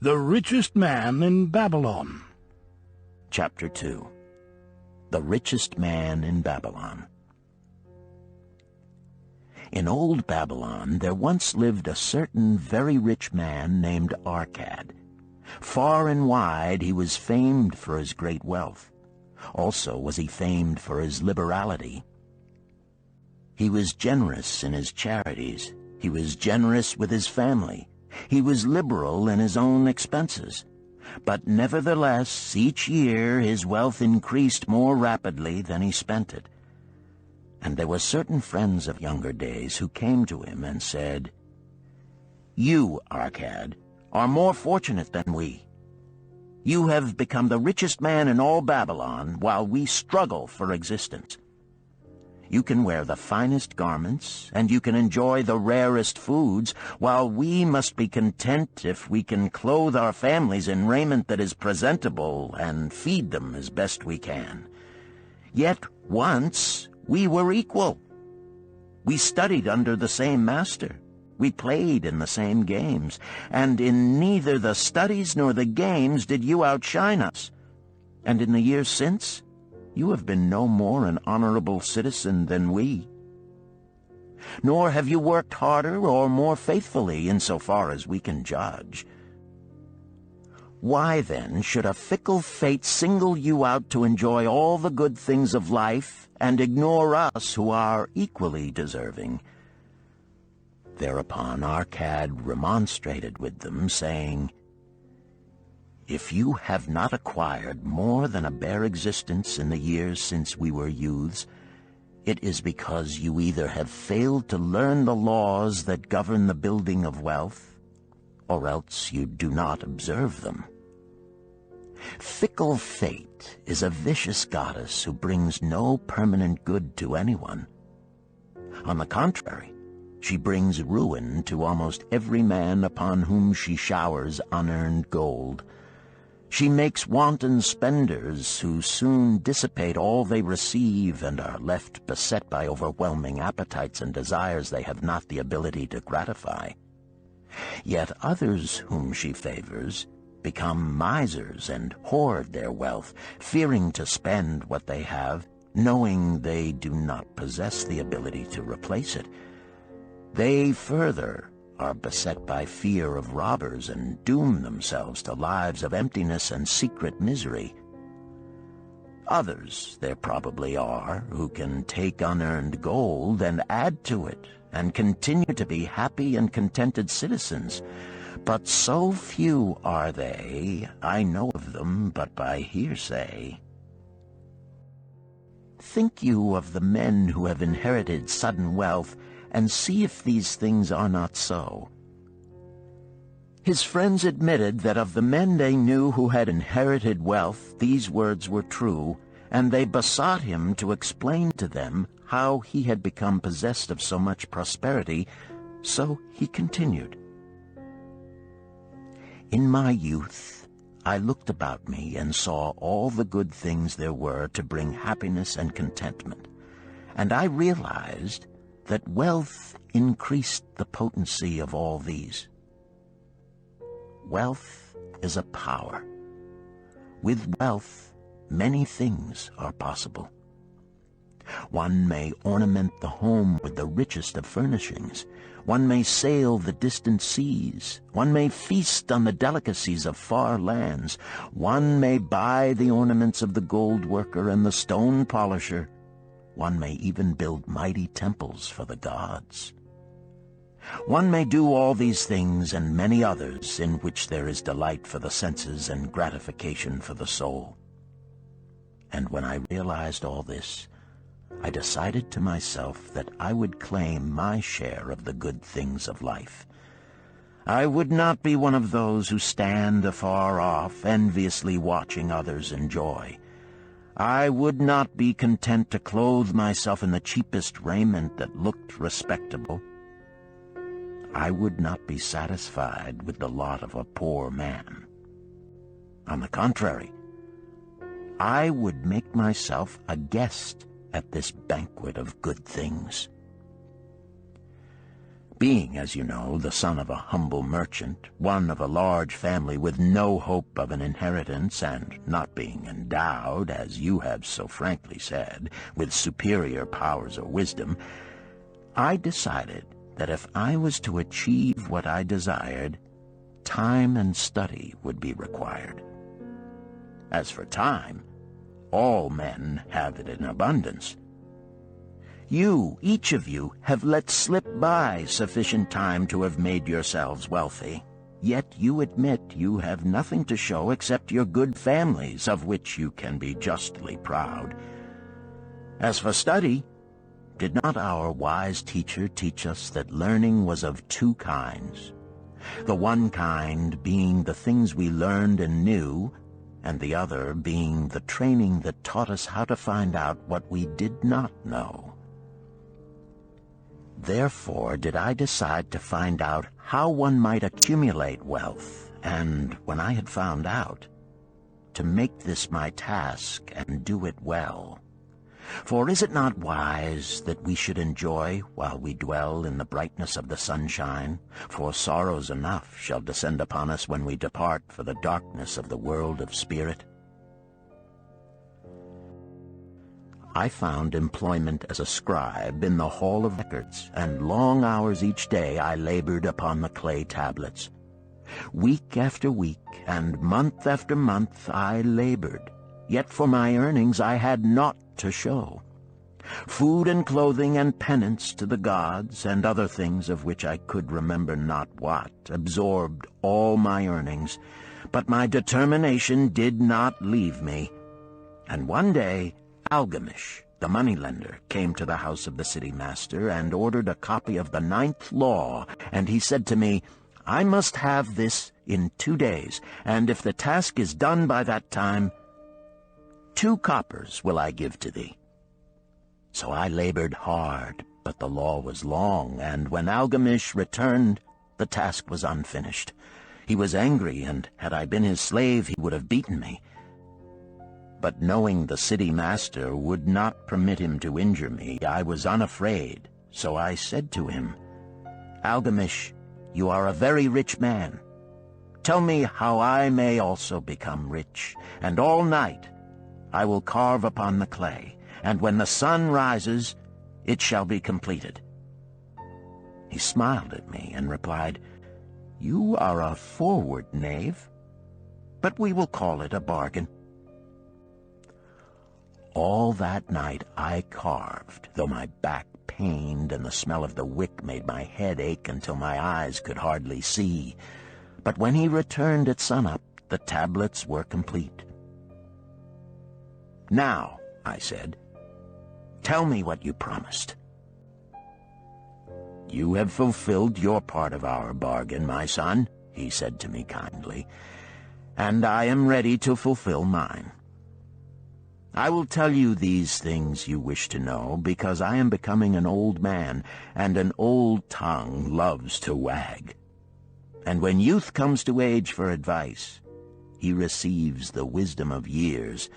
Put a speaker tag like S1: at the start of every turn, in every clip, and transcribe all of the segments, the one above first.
S1: The Richest Man in Babylon.
S2: Chapter 2. The Richest Man in Babylon. In old Babylon there once lived a certain very rich man named Arkad. Far and wide he was famed for his great wealth. Also was he famed for his liberality. He was generous in his charities. He was generous with his family. He was liberal in his own expenses. But nevertheless, each year his wealth increased more rapidly than he spent it. And there were certain friends of younger days who came to him and said, "You, Arkad, are more fortunate than we. You have become the richest man in all Babylon while we struggle for existence. You can wear the finest garments, and you can enjoy the rarest foods, while we must be content if we can clothe our families in raiment that is presentable and feed them as best we can. Yet once we were equal. We studied under the same master. We played in the same games, and in neither the studies nor the games did you outshine us. And in the years since, you have been no more an honorable citizen than we. Nor have you worked harder or more faithfully insofar as we can judge. Why then should a fickle fate single you out to enjoy all the good things of life and ignore us who are equally deserving?" Thereupon Arkad remonstrated with them, saying, "If you have not acquired more than a bare existence in the years since we were youths, it is because you either have failed to learn the laws that govern the building of wealth, or else you do not observe them. Fickle fate is a vicious goddess who brings no permanent good to anyone. On the contrary, she brings ruin to almost every man upon whom she showers unearned gold. She makes wanton spenders who soon dissipate all they receive and are left beset by overwhelming appetites and desires they have not the ability to gratify. Yet others whom she favors become misers and hoard their wealth, fearing to spend what they have, knowing they do not possess the ability to replace it. They further are beset by fear of robbers and doom themselves to lives of emptiness and secret misery. Others there probably are who can take unearned gold and add to it and continue to be happy and contented citizens. But so few are they, I know of them but by hearsay. Think you of the men who have inherited sudden wealth, and see if these things are not so." His friends admitted that of the men they knew who had inherited wealth, these words were true, and they besought him to explain to them how he had become possessed of so much prosperity. So he continued, "In my youth, I looked about me and saw all the good things there were to bring happiness and contentment, and I realized that wealth increased the potency of all these. Wealth is a power. With wealth, many things are possible. One may ornament the home with the richest of furnishings. One may sail the distant seas. One may feast on the delicacies of far lands. One may buy the ornaments of the gold worker and the stone polisher. One may even build mighty temples for the gods. One may do all these things and many others in which there is delight for the senses and gratification for the soul. And when I realized all this, I decided to myself that I would claim my share of the good things of life. I would not be one of those who stand afar off, enviously watching others enjoy. I would not be content to clothe myself in the cheapest raiment that looked respectable. I would not be satisfied with the lot of a poor man. On the contrary, I would make myself a guest at this banquet of good things." Being, as you know, the son of a humble merchant, one of a large family with no hope of an inheritance, and not being endowed, as you have so frankly said, with superior powers or wisdom, I decided that if I was to achieve what I desired, time and study would be required. As for time, all men have it in abundance. You, each of you, have let slip by sufficient time to have made yourselves wealthy. Yet you admit you have nothing to show except your good families, of which you can be justly proud. As for study, did not our wise teacher teach us that learning was of two kinds? The one kind being the things we learned and knew, and the other being the training that taught us how to find out what we did not know. Therefore did I decide to find out how one might accumulate wealth, and when I had found out, to make this my task and do it well. For is it not wise that we should enjoy while we dwell in the brightness of the sunshine? For sorrows enough shall descend upon us when we depart for the darkness of the world of spirit. I found employment as a scribe in the hall of records, and long hours each day I labored upon the clay tablets. Week after week and month after month I labored, yet for my earnings I had naught to show. Food and clothing and penance to the gods and other things of which I could remember not what absorbed all my earnings, but my determination did not leave me. And one day Algamish, the moneylender, came to the house of the city master and ordered a copy of the 9th law, and he said to me, I must have this in 2 days, and if the task is done by that time, 2 coppers will I give to thee. So I labored hard, but the law was long, and when Algamish returned, the task was unfinished. He was angry, and had I been his slave, he would have beaten me. But knowing the city master would not permit him to injure me, I was unafraid. So I said to him, Algamish, you are a very rich man. Tell me how I may also become rich, and all night I will carve upon the clay, and when the sun rises, it shall be completed. He smiled at me and replied, You are a forward knave, but we will call it a bargain. All that night I carved, though my back pained and the smell of the wick made my head ache until my eyes could hardly see. But when he returned at sunup, the tablets were complete. Now, I said, tell me what you promised. You have fulfilled your part of our bargain, my son, he said to me kindly, and I am ready to fulfill mine. I will tell you these things you wish to know, because I am becoming an old man, and an old tongue loves to wag. And when youth comes to age for advice, he receives the wisdom of years.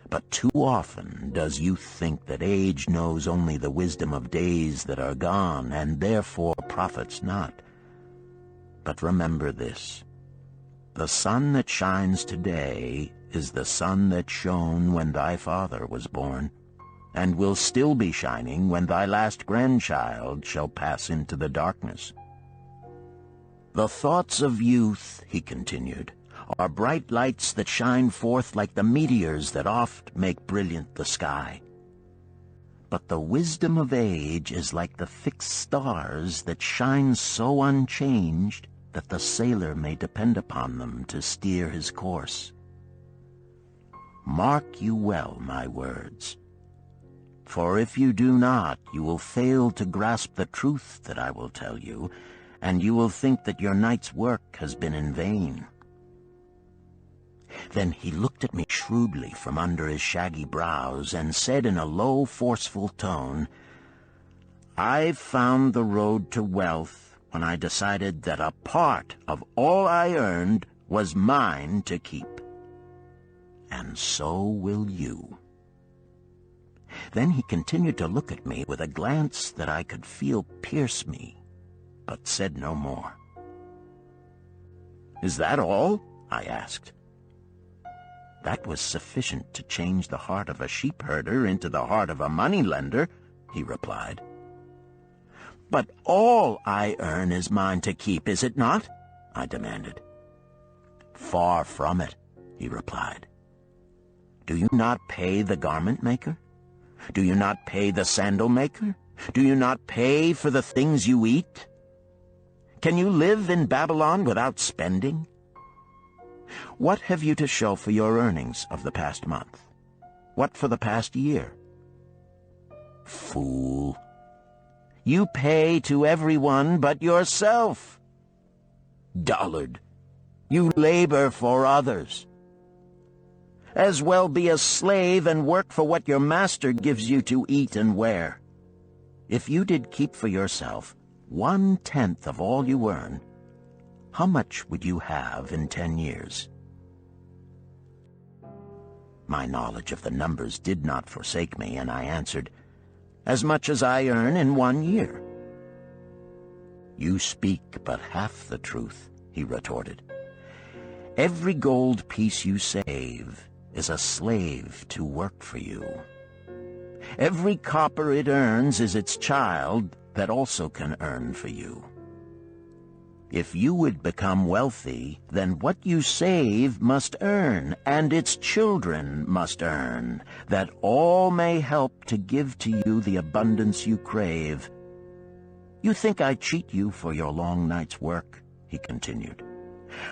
S2: But too often does youth think that age knows only the wisdom of days that are gone, and therefore profits not. But remember this, the sun that shines today is the sun that shone when thy father was born, and will still be shining when thy last grandchild shall pass into the darkness. The thoughts of youth, he continued, are bright lights that shine forth like the meteors that oft make brilliant the sky. But the wisdom of age is like the fixed stars that shine so unchanged that the sailor may depend upon them to steer his course. Mark you well my words, for if you do not, you will fail to grasp the truth that I will tell you, and you will think that your night's work has been in vain. Then he looked at me shrewdly from under his shaggy brows and said in a low, forceful tone, I've found the road to wealth when I decided that a part of all I earned was mine to keep. And so will you. Then he continued to look at me with a glance that I could feel pierce me. but said no more. "Is that all?" I asked. "That was sufficient to change the heart of a sheep-herder into the heart of a money-lender," he replied. "But all I earn is mine to keep, is it not?" I demanded. "Far from it," he replied. "Do you not pay the garment-maker? Do you not pay the sandal-maker? Do you not pay for the things you eat? Can you live in Babylon without spending? What have you to show for your earnings of the past month? What for the past year? Fool! You pay to everyone but yourself. Dullard! You labor for others. As well be a slave and work for what your master gives you to eat and wear. If you did keep for yourself 1/10 of all you earn, how much would you have in 10 years? My knowledge of the numbers did not forsake me, and I answered, "As much as I earn in 1 year." "You speak but half the truth," he retorted. "Every gold piece you save is a slave to work for you. Every copper it earns is its child that also can earn for you. If you would become wealthy, then what you save must earn, and its children must earn, that all may help to give to you the abundance you crave. You think I cheat you for your long night's work," he continued.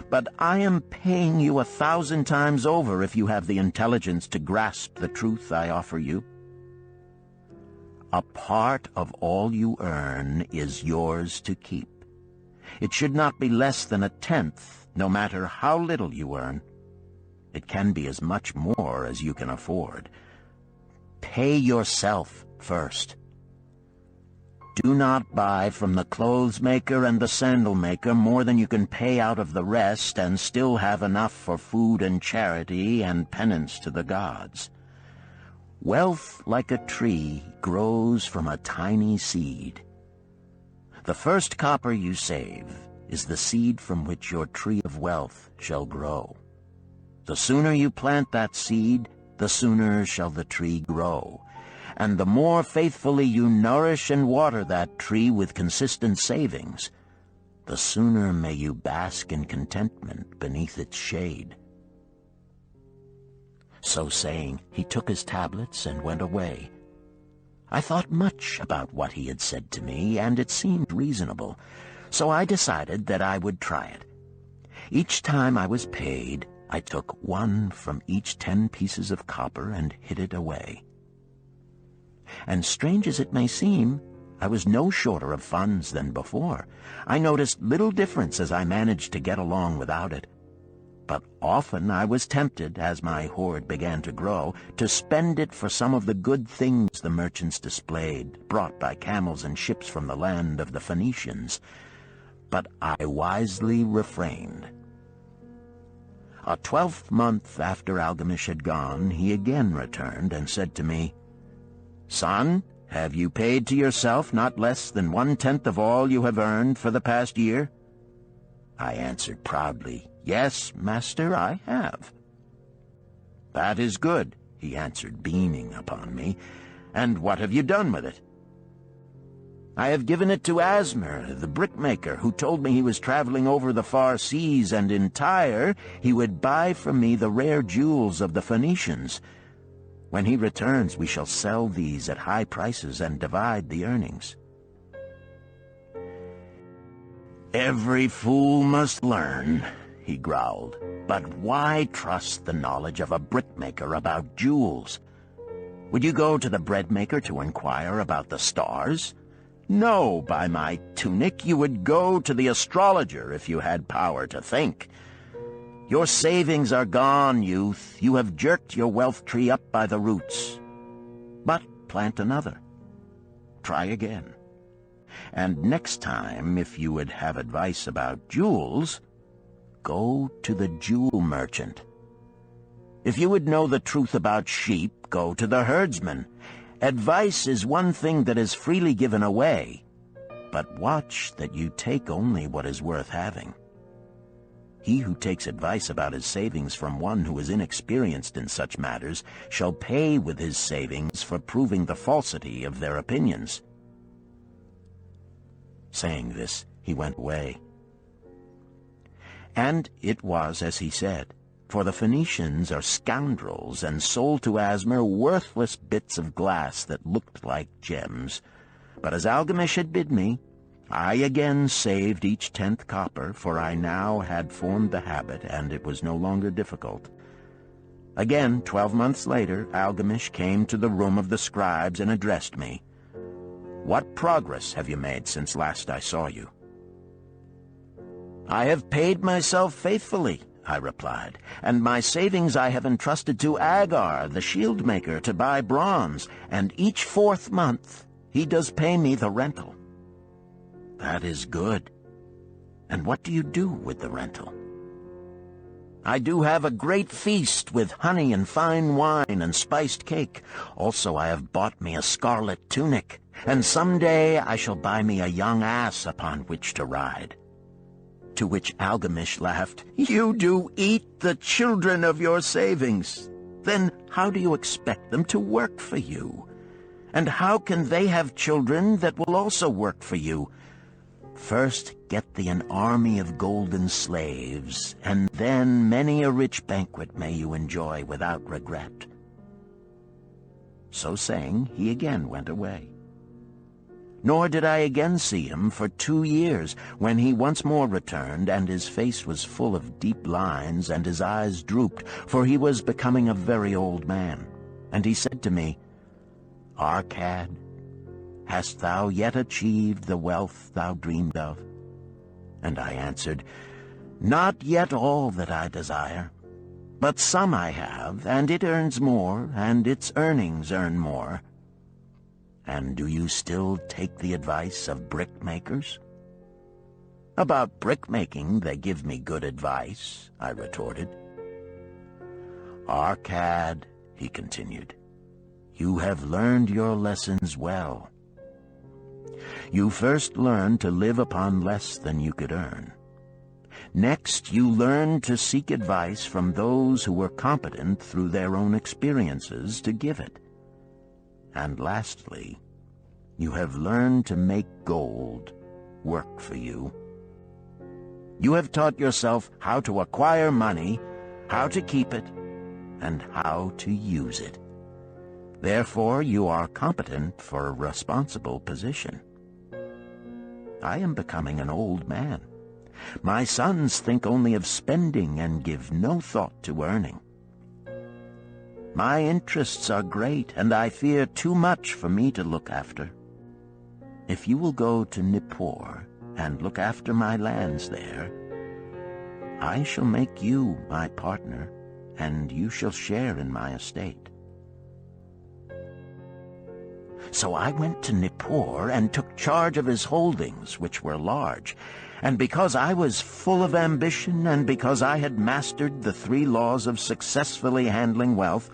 S2: "But I am paying you 1,000 times over if you have the intelligence to grasp the truth I offer you. A part of all you earn is yours to keep. It should not be less than 1/10, no matter how little you earn. It can be as much more as you can afford. Pay yourself first. Do not buy from the clothes-maker and the sandal-maker more than you can pay out of the rest and still have enough for food and charity and penance to the gods. Wealth, like a tree, grows from a tiny seed. The first copper you save is the seed from which your tree of wealth shall grow. The sooner you plant that seed, the sooner shall the tree grow. And the more faithfully you nourish and water that tree with consistent savings, the sooner may you bask in contentment beneath its shade." So saying, he took his tablets and went away. I thought much about what he had said to me, and it seemed reasonable, so I decided that I would try it. Each time I was paid, I took 1 from each 10 pieces of copper and hid it away. And strange as it may seem, I was no shorter of funds than before. I noticed little difference as I managed to get along without it. But often I was tempted, as my hoard began to grow, to spend it for some of the good things the merchants displayed, brought by camels and ships from the land of the Phoenicians. But I wisely refrained. A 12th month after Algamish had gone, he again returned and said to me, "Son, have you paid to yourself not less than 1/10 of all you have earned for the past year?" I answered proudly, "Yes, master, I have." "That is good," he answered, beaming upon me. "And what have you done with it?" "I have given it to Asmer, the brickmaker, who told me he was traveling over the far seas, and in Tyre he would buy from me the rare jewels of the Phoenicians. When he returns, we shall sell these at high prices and divide the earnings." "Every fool must learn," he growled. "But why trust the knowledge of a brickmaker about jewels? Would you go to the breadmaker to inquire about the stars? No, by my tunic, you would go to the astrologer if you had power to think. Your savings are gone, youth. You have jerked your wealth tree up by the roots. But plant another. Try again. And next time, if you would have advice about jewels, go to the jewel merchant. If you would know the truth about sheep, go to the herdsman. Advice is one thing that is freely given away, but watch that you take only what is worth having. He who takes advice about his savings from one who is inexperienced in such matters shall pay with his savings for proving the falsity of their opinions." Saying this, he went away. And it was as he said, for the Phoenicians are scoundrels and sold to Asmer worthless bits of glass that looked like gems. But as Algamish had bid me, I again saved each 10th copper, for I now had formed the habit, and it was no longer difficult. Again, 12 months later, Algamish came to the room of the scribes and addressed me. "What progress have you made since last I saw you?" "I have paid myself faithfully," I replied, "and my savings I have entrusted to Agar, the shield-maker, to buy bronze, and each 4th month he does pay me the rental." "That is good. And what do you do with the rental?" "I do have a great feast with honey and fine wine and spiced cake. Also I have bought me a scarlet tunic, and some day I shall buy me a young ass upon which to ride." To which Algamish laughed, "You do eat the children of your savings. Then how do you expect them to work for you? And how can they have children that will also work for you? First get thee an army of golden slaves, and then many a rich banquet may you enjoy without regret." So saying, he again went away. Nor did I again see him for 2 years, when he once more returned, and his face was full of deep lines, and his eyes drooped, for he was becoming a very old man. And he said to me, "Arkad, hast thou yet achieved the wealth thou dreamed of?" And I answered, "Not yet all that I desire, but some I have, and it earns more, and its earnings earn more." "And do you still take the advice of brickmakers?" "About brickmaking they give me good advice," I retorted. "Arkad," he continued, "you have learned your lessons well. You first learned to live upon less than you could earn. Next, you learned to seek advice from those who were competent through their own experiences to give it. And lastly, you have learned to make gold work for you. You have taught yourself how to acquire money, how to keep it, and how to use it. Therefore, you are competent for a responsible position. I am becoming an old man. My sons think only of spending and give no thought to earning. My interests are great, and I fear too much for me to look after. If you will go to Nippur and look after my lands there, I shall make you my partner, and you shall share in my estate." So I went to Nippur and took charge of his holdings, which were large. And because I was full of ambition, and because I had mastered the 3 laws of successfully handling wealth,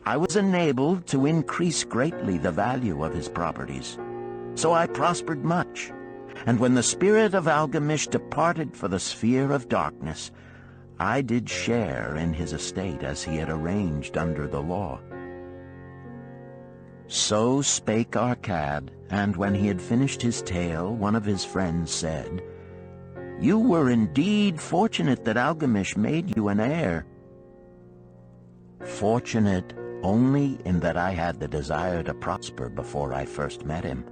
S2: I was enabled to increase greatly the value of his properties. So I prospered much. And when the spirit of Algamish departed for the sphere of darkness, I did share in his estate as he had arranged under the law. So spake Arkad, and when he had finished his tale, one of his friends said, "You were indeed fortunate that Algamish made you an heir." "Fortunate only in that I had the desire to prosper before I first met him.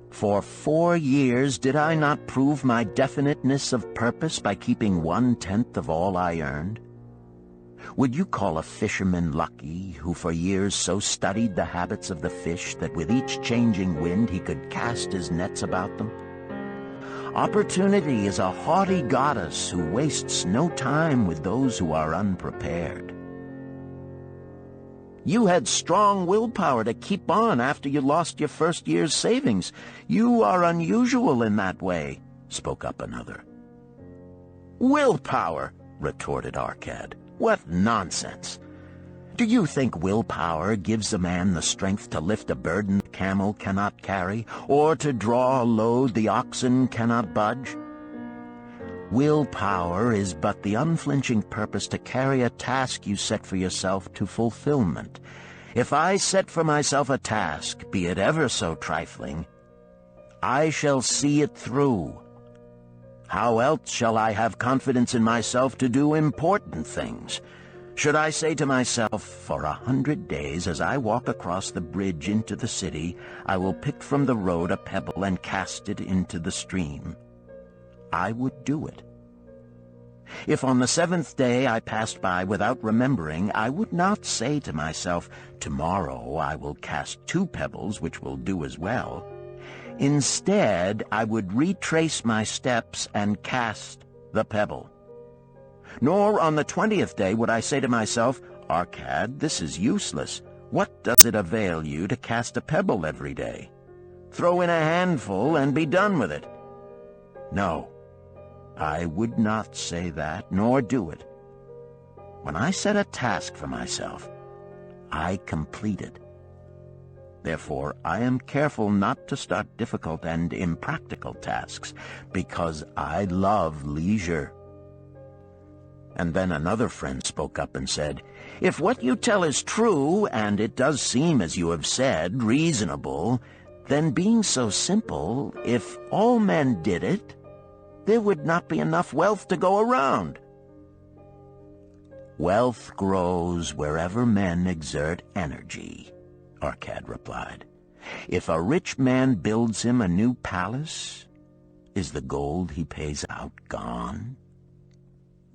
S2: For 4 years did I not prove my definiteness of purpose by keeping 1/10 of all I earned? Would you call a fisherman lucky who for years so studied the habits of the fish that with each changing wind he could cast his nets about them? Opportunity is a haughty goddess who wastes no time with those who are unprepared. You had strong willpower to keep on after you lost your first year's savings. You are unusual in that way," spoke up another. "Willpower," retorted Arkad. "What nonsense! Do you think willpower gives a man the strength to lift a burden the camel cannot carry, or to draw a load the oxen cannot budge? Willpower is but the unflinching purpose to carry a task you set for yourself to fulfillment. If I set for myself a task, be it ever so trifling, I shall see it through. How else shall I have confidence in myself to do important things? Should I say to myself, for 100 days as I walk across the bridge into the city, I will pick from the road a pebble and cast it into the stream, I would do it. If on the 7th day I passed by without remembering, I would not say to myself, tomorrow I will cast 2 pebbles which will do as well. Instead, I would retrace my steps and cast the pebble. Nor on the 20th day would I say to myself, Arkad, this is useless. What does it avail you to cast a pebble every day? Throw in a handful and be done with it. No, I would not say that, nor do it. When I set a task for myself, I complete it. Therefore, I am careful not to start difficult and impractical tasks, because I love leisure. And then another friend spoke up and said, if what you tell is true, and it does seem, as you have said, reasonable, then being so simple, if all men did it, there would not be enough wealth to go around. Wealth grows wherever men exert energy, Arkad replied. If a rich man builds him a new palace, is the gold he pays out gone?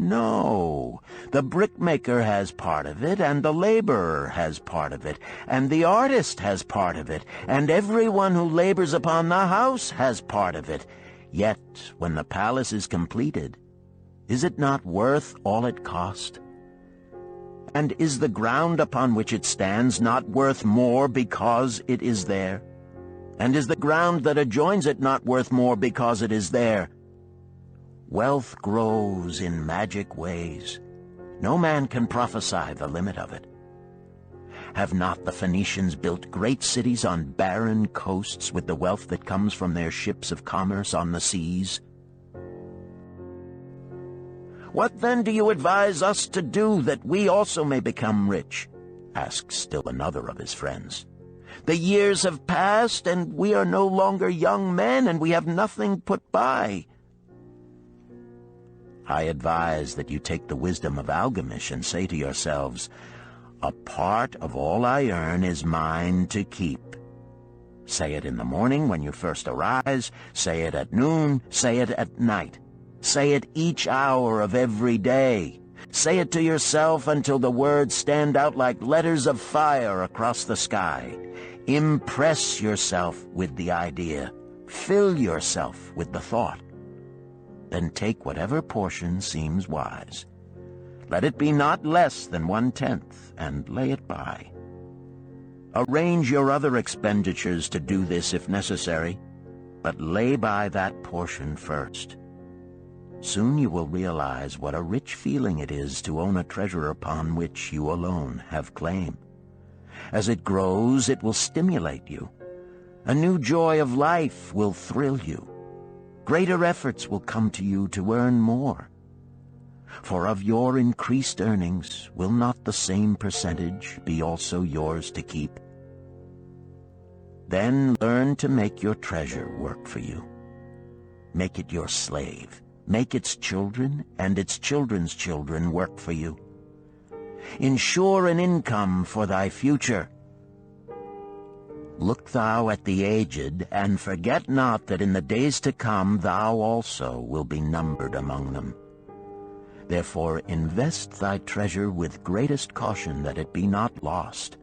S2: No, the brickmaker has part of it, and the laborer has part of it, and the artist has part of it, and everyone who labors upon the house has part of it. Yet, when the palace is completed, is it not worth all it cost? And is the ground upon which it stands not worth more because it is there? And is the ground that adjoins it not worth more because it is there? Wealth grows in magic ways. No man can prophesy the limit of it. Have not the Phoenicians built great cities on barren coasts with the wealth that comes from their ships of commerce on the seas? What then do you advise us to do that we also may become rich? Asked still another of his friends. The years have passed, and we are no longer young men, and we have nothing put by. I advise that you take the wisdom of Algamish and say to yourselves, a part of all I earn is mine to keep. Say it in the morning when you first arise, say it at noon, say it at night. Say it each hour of every day. Say it to yourself until the words stand out like letters of fire across the sky. Impress yourself with the idea. Fill yourself with the thought. Then take whatever portion seems wise. Let it be not less than 1/10, and lay it by. Arrange your other expenditures to do this if necessary, but lay by that portion first. Soon you will realize what a rich feeling it is to own a treasure upon which you alone have claim. As it grows, it will stimulate you. A new joy of life will thrill you. Greater efforts will come to you to earn more. For of your increased earnings, will not the same percentage be also yours to keep? Then learn to make your treasure work for you. Make it your slave. Make its children and its children's children work for you. Ensure an income for thy future. Look thou at the aged, and forget not that in the days to come thou also will be numbered among them. Therefore invest thy treasure with greatest caution that it be not lost.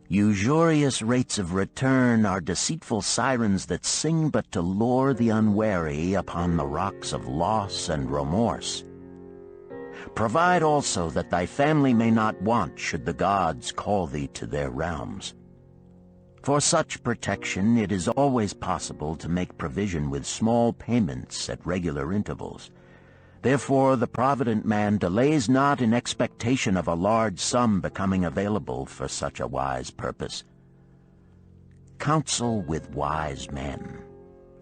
S2: Usurious rates of return are deceitful sirens that sing but to lure the unwary upon the rocks of loss and remorse. Provide also that thy family may not want should the gods call thee to their realms. For such protection it is always possible to make provision with small payments at regular intervals. Therefore the provident man delays not in expectation of a large sum becoming available for such a wise purpose. Counsel with wise men.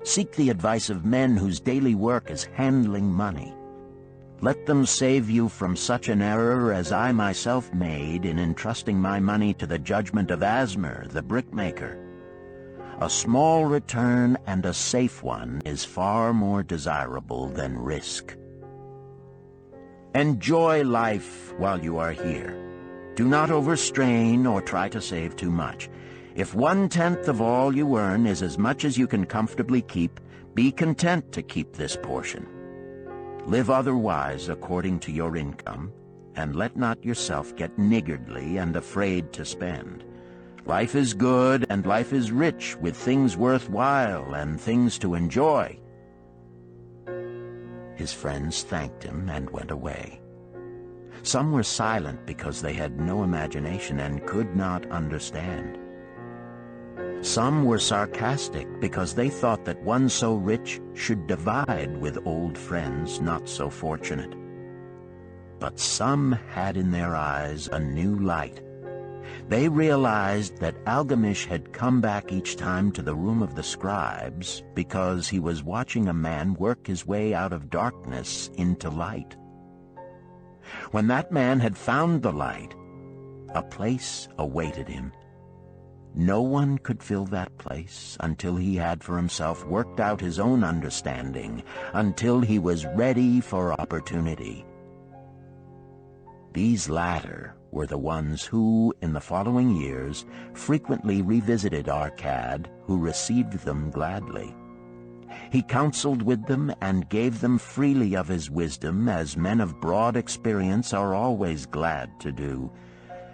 S2: Seek the advice of men whose daily work is handling money. Let them save you from such an error as I myself made in entrusting my money to the judgment of Asmer, the brickmaker. A small return and a safe one is far more desirable than risk. Enjoy life while you are here. Do not overstrain or try to save too much. If 1/10 of all you earn is as much as you can comfortably keep, be content to keep this portion. Live otherwise according to your income, and let not yourself get niggardly and afraid to spend. Life is good, and life is rich with things worthwhile and things to enjoy. His friends thanked him and went away. Some were silent because they had no imagination and could not understand. Some were sarcastic because they thought that one so rich should divide with old friends not so fortunate. But some had in their eyes a new light. They realized that Algamish had come back each time to the room of the scribes because he was watching a man work his way out of darkness into light. When that man had found the light, a place awaited him. No one could fill that place until he had for himself worked out his own understanding, until he was ready for opportunity. These latter were the ones who, in the following years, frequently revisited Arkad, who received them gladly. He counseled with them and gave them freely of his wisdom, as men of broad experience are always glad to do.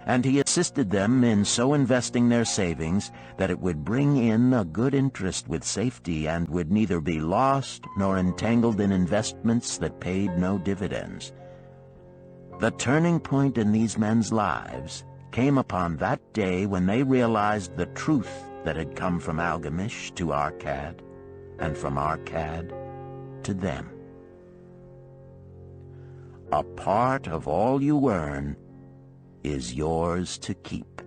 S2: And he assisted them in so investing their savings that it would bring in a good interest with safety and would neither be lost nor entangled in investments that paid no dividends. The turning point in these men's lives came upon that day when they realized the truth that had come from Algamish to Arkad, and from Arkad to them. A part of all you earn is yours to keep.